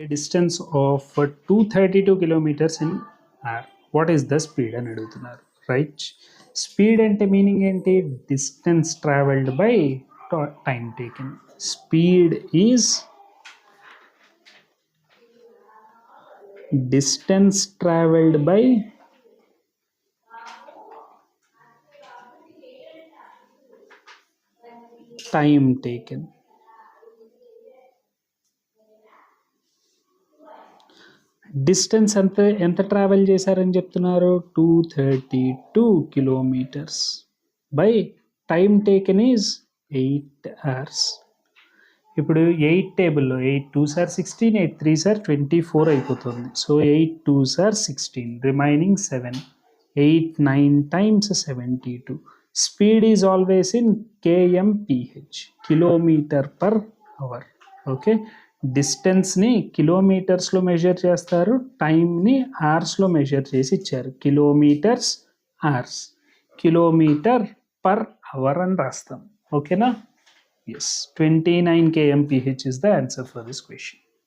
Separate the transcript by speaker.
Speaker 1: A distance of 232 kilometers in hour. What is the speed అని అడుగుతున్నారు, right? Speed అంటే meaning ఏంటి? Distance travelled by time taken. Speed is distance traveled by time taken. Distance ఎంత travel చేశారని చెప్తున్నారు? 232 kilometres by time taken is 8 hours. ఇప్పుడు 8 టేబుల్లో 8 2s are 16, 8 3s are 24 అయిపోతుంది. So 8 2s are 16, remaining 7, 8 9 times 72. Speed is always in kmph, kilometre per hour. Okay, డిస్టెన్స్ని కిలోమీటర్స్లో measure చేస్తారు, టైంని అవర్స్లో మెజర్ చేసి ఇచ్చారు. Kilometres hours, kilometre per hour అని రాస్తాం. ఓకేనా? Yes, 29 kmph is the answer for this question.